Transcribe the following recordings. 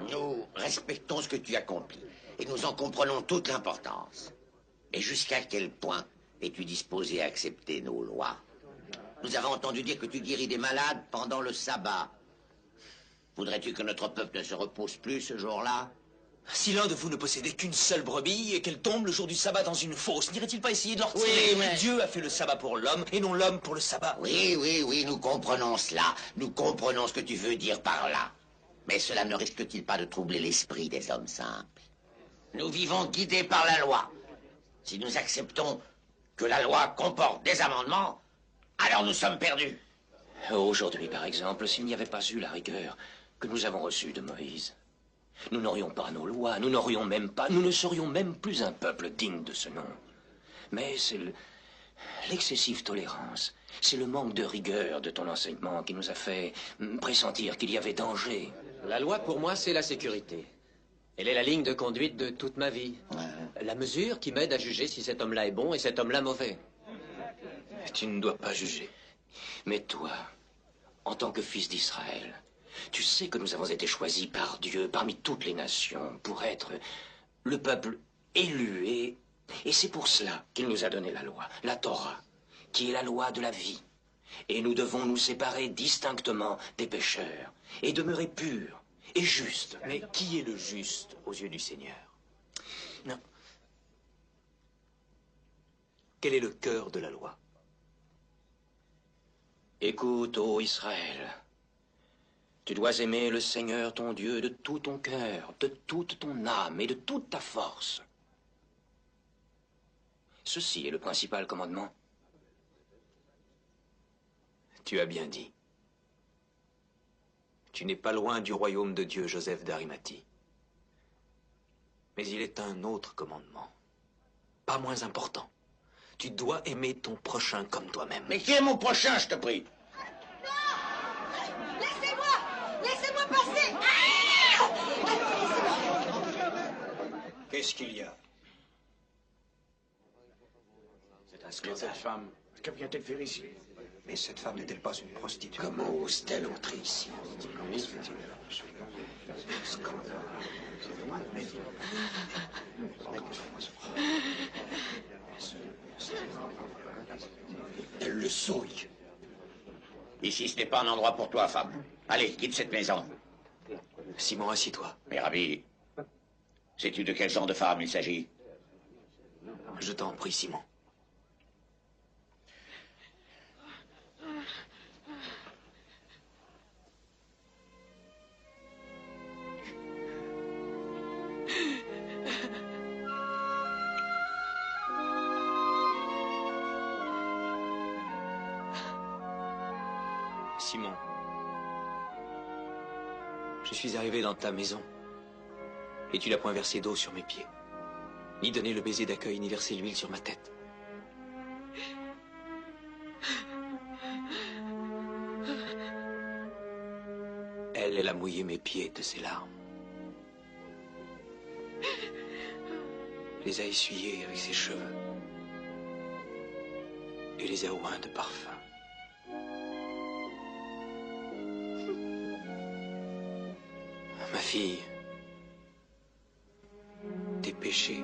Nous respectons ce que tu accomplis et nous en comprenons toute l'importance. Et jusqu'à quel point es-tu disposé à accepter nos lois? Nous avons entendu dire que tu guéris des malades pendant le sabbat. Voudrais-tu que notre peuple ne se repose plus ce jour-là? Si l'un de vous ne possédait qu'une seule brebis et qu'elle tombe le jour du sabbat dans une fosse, n'irait-il pas essayer de la retirer? Oui, mais... Dieu a fait le sabbat pour l'homme et non l'homme pour le sabbat. Oui, nous comprenons cela. Nous comprenons ce que tu veux dire par là. Mais cela ne risque-t-il pas de troubler l'esprit des hommes simples? Nous vivons guidés par la loi. Si nous acceptons que la loi comporte des amendements, alors nous sommes perdus. Aujourd'hui, par exemple, s'il n'y avait pas eu la rigueur que nous avons reçue de Moïse, nous n'aurions pas nos lois, nous ne serions même plus un peuple digne de ce nom. Mais c'est l'excessive tolérance, c'est le manque de rigueur de ton enseignement qui nous a fait pressentir qu'il y avait danger. La loi, pour moi, c'est la sécurité. Elle est la ligne de conduite de toute ma vie. La mesure qui m'aide à juger si cet homme-là est bon et cet homme-là mauvais. Tu ne dois pas juger. Mais toi, en tant que fils d'Israël, tu sais que nous avons été choisis par Dieu parmi toutes les nations pour être le peuple élu et c'est pour cela qu'il nous a donné la loi, la Torah, qui est la loi de la vie. Et nous devons nous séparer distinctement des pécheurs et demeurer purs et justes. Mais qui est le juste aux yeux du Seigneur? Non. Quel est le cœur de la loi? Écoute, ô Israël, tu dois aimer le Seigneur ton Dieu de tout ton cœur, de toute ton âme et de toute ta force. Ceci est le principal commandement. Tu as bien dit. Tu n'es pas loin du royaume de Dieu, Joseph d'Arimathie. Mais il est un autre commandement, pas moins important. Tu dois aimer ton prochain comme toi-même. Mais qui est mon prochain, je te prie? Non! Laissez-moi passer! Qu'est-ce qu'il y a? C'est un scandale. Cette femme, que vient-elle faire ici? Mais cette femme n'est-elle pas une prostituée? Comment ose-t-elle entrer ici? Elle le souille. Ici, ce n'est pas un endroit pour toi, femme. Allez, quitte cette maison. Simon, assis-toi. Mais Rabbi, sais-tu de quel genre de femme il s'agit? Je t'en prie, Simon. Simon, je suis arrivé dans ta maison et tu n'as point versé d'eau sur mes pieds, ni donné le baiser d'accueil, ni versé l'huile sur ma tête. Elle a mouillé mes pieds de ses larmes, les a essuyés avec ses cheveux et les a oints de parfum. Ma fille, tes péchés,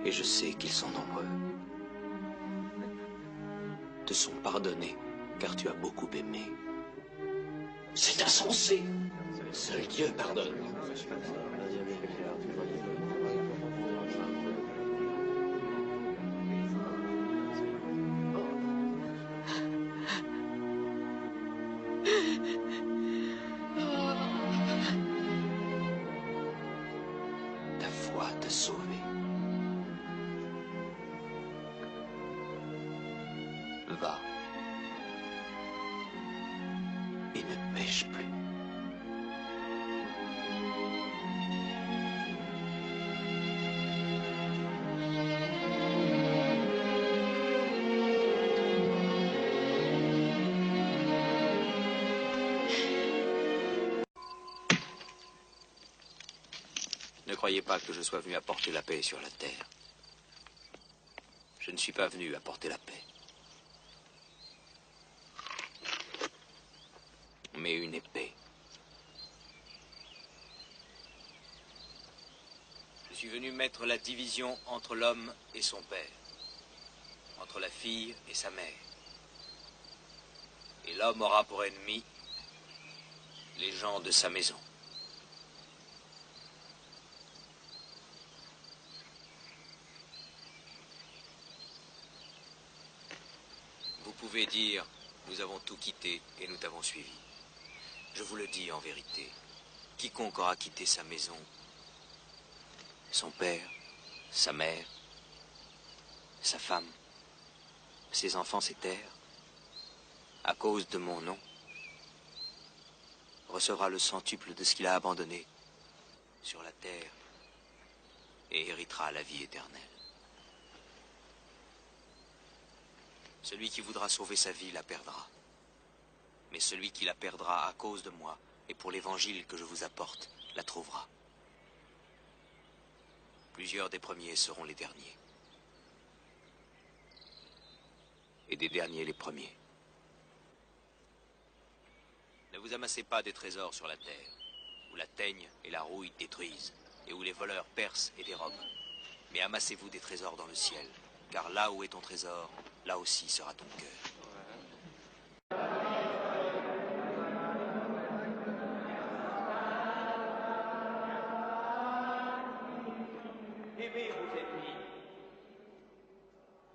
et je sais qu'ils sont nombreux, te sont pardonnés car tu as beaucoup aimé. C'est insensé. Seul Dieu pardonne. Ta foi t'a sauvé. Va. Et ne pêche plus. Ne croyez pas que je sois venu apporter la paix sur la terre. Je ne suis pas venu apporter la paix, mais une épée. suis venu mettre la division entre l'homme et son père, entre la fille et sa mère. Et l'homme aura pour ennemi les gens de sa maison. Vous pouvez dire, nous avons tout quitté et nous t'avons suivi. Je vous le dis en vérité, quiconque aura quitté sa maison, son père, sa mère, sa femme, ses enfants, ses terres, à cause de mon nom, recevra le centuple de ce qu'il a abandonné sur la terre et héritera la vie éternelle. Celui qui voudra sauver sa vie la perdra. Mais celui qui la perdra à cause de moi et pour l'évangile que je vous apporte, la trouvera. Plusieurs des premiers seront les derniers. Et des derniers les premiers. Ne vous amassez pas des trésors sur la terre, où la teigne et la rouille détruisent, et où les voleurs percent et dérobent. Mais amassez-vous des trésors dans le ciel, car là où est ton trésor, là aussi sera ton cœur. Aimez vos ennemis.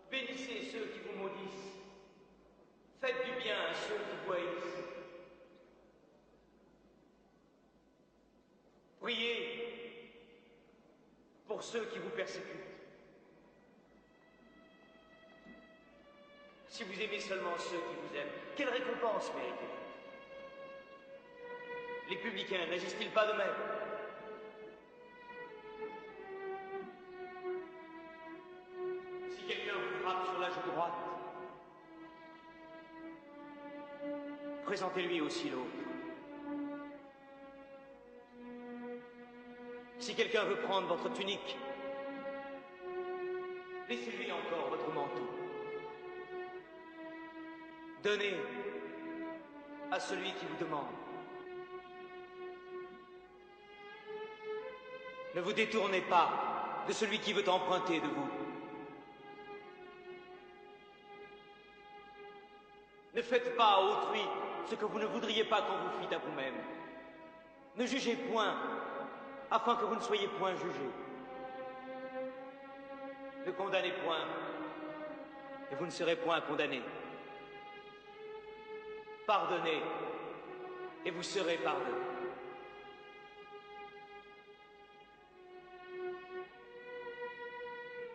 Bénissez ceux qui vous maudissent. Faites du bien à ceux qui vous haïssent. Priez pour ceux qui vous persécutent. Si vous aimez seulement ceux qui vous aiment, quelle récompense méritez-vous? Les publicains n'agissent-ils pas de même? Si quelqu'un vous frappe sur la joue droite, présentez-lui aussi l'autre. Si quelqu'un veut prendre votre tunique, laissez-lui encore votre manteau. Donnez à celui qui vous demande. Ne vous détournez pas de celui qui veut emprunter de vous. Ne faites pas à autrui ce que vous ne voudriez pas qu'on vous fît à vous-même. Ne jugez point, afin que vous ne soyez point jugés. Ne condamnez point, et vous ne serez point condamnés. Pardonnez, et vous serez pardonnés.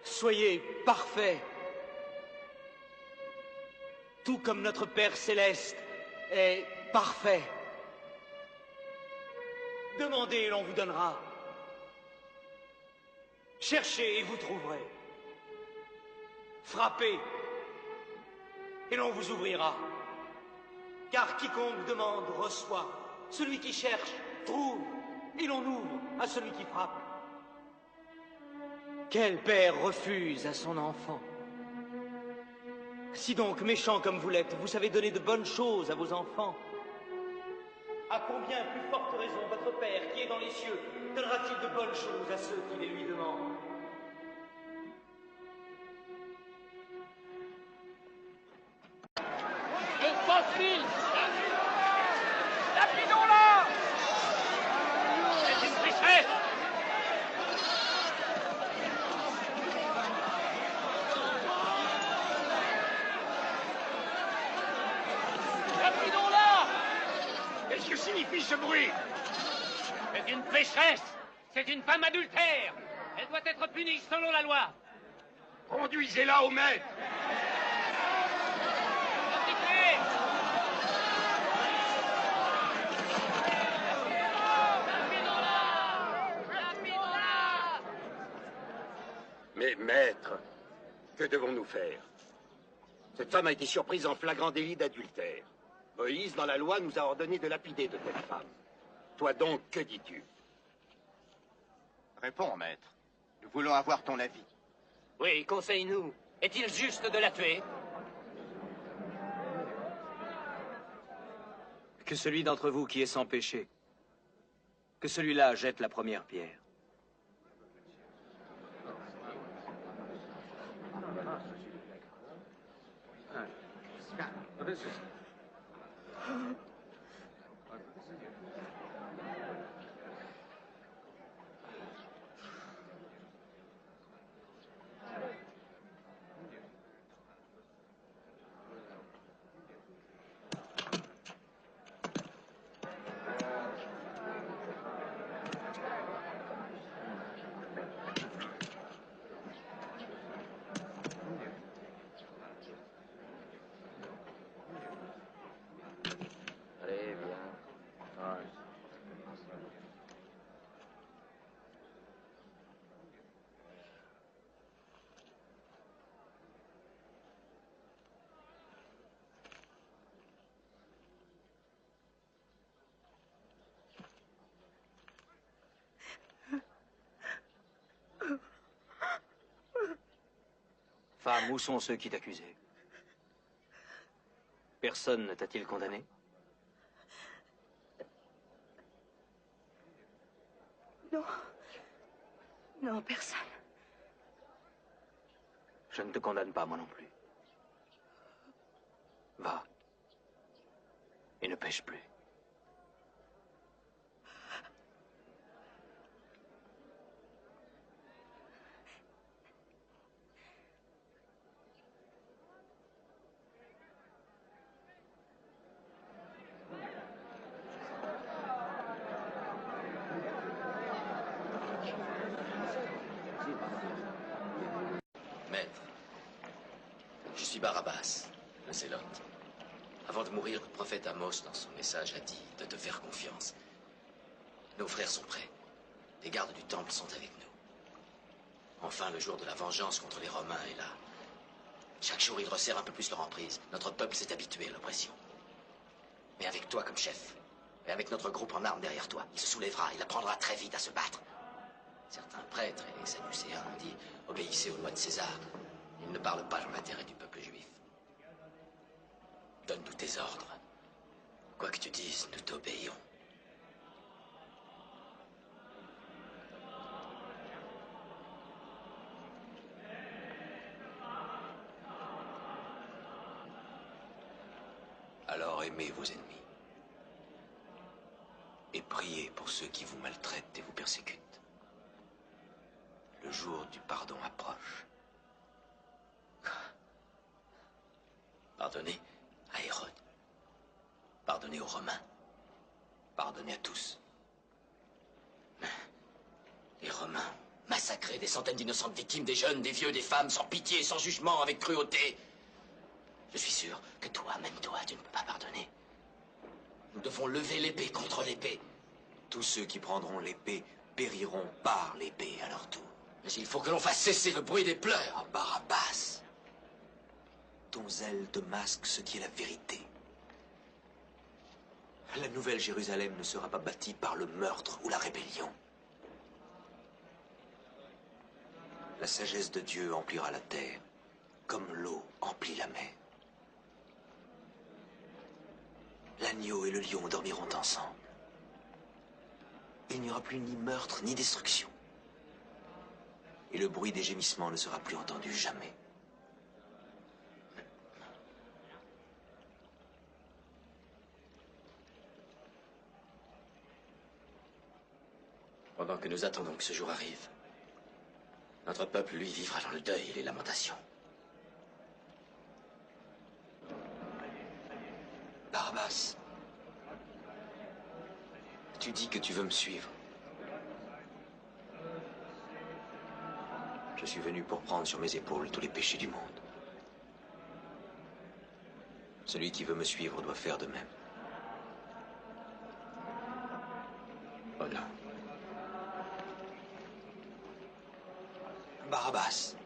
Soyez parfaits, tout comme notre Père céleste est parfait. Demandez et l'on vous donnera. Cherchez et vous trouverez. Frappez et l'on vous ouvrira. Car quiconque demande reçoit, celui qui cherche trouve, et l'on ouvre à celui qui frappe. Quel père refuse à son enfant? Si donc, méchants comme vous l'êtes, vous savez donner de bonnes choses à vos enfants, à combien plus forte raison votre Père qui est dans les cieux donnera-t-il de bonnes choses à ceux qui les lui demandent? Lapidons-la! C'est une tricherie! Lapidons-la! Qu'est-ce que signifie ce bruit? C'est une pécheresse! C'est une femme adultère! Elle doit être punie selon la loi! Conduisez-la au maître. Mais maître, que devons-nous faire? Cette femme a été surprise en flagrant délit d'adultère. Moïse, dans la loi, nous a ordonné de lapider de telle femme. Toi donc, que dis-tu? Réponds, maître. Nous voulons avoir ton avis. Oui, conseille-nous. Est-il juste de la tuer? Que celui d'entre vous qui est sans péché, que celui-là jette la première pierre. Allez, viens. Femme, où sont ceux qui t'accusaient? Personne ne t'a-t-il condamné? Non. Non, personne. Je ne te condamne pas, moi non plus. Va. Et ne pêche plus. Maître, je suis Barabbas, le zélote. Avant de mourir, le prophète Amos, dans son message, a dit de te faire confiance. Nos frères sont prêts. Les gardes du temple sont avec nous. Enfin, le jour de la vengeance contre les Romains est là. Chaque jour, ils resserrent un peu plus leur emprise. Notre peuple s'est habitué à l'oppression. Mais avec toi comme chef, et avec notre groupe en armes derrière toi, il se soulèvera, il apprendra très vite à se battre. Certains prêtres et les Sadducéens ont dit « Obéissez aux lois de César ». Ils ne parlent pas dans l'intérêt du peuple juif. Donne-nous tes ordres. Quoi que tu dises, nous t'obéissons. Alors aimez vos ennemis. Et priez pour ceux qui vous maltraitent et vous persécutent. Le jour du pardon approche. Pardonnez à Hérode. Pardonnez aux Romains. Pardonnez à tous. Les Romains massacraient des centaines d'innocentes victimes, des jeunes, des vieux, des femmes, sans pitié, sans jugement, avec cruauté. Je suis sûr que toi, même toi, tu ne peux pas pardonner. Nous devons lever l'épée contre l'épée. Tous ceux qui prendront l'épée périront par l'épée à leur tour. Mais il faut que l'on fasse cesser le bruit des pleurs. Ah, Barabbas, ton zèle te masque ce qui est la vérité. La nouvelle Jérusalem ne sera pas bâtie par le meurtre ou la rébellion. La sagesse de Dieu emplira la terre, comme l'eau emplit la mer. L'agneau et le lion dormiront ensemble. Il n'y aura plus ni meurtre, ni destruction. Et le bruit des gémissements ne sera plus entendu jamais. Pendant que nous attendons que ce jour arrive, notre peuple, lui, vivra dans le deuil et les lamentations. Barabbas, tu dis que tu veux me suivre. Je suis venu pour prendre sur mes épaules tous les péchés du monde. Celui qui veut me suivre doit faire de même. Oh non. Barabbas.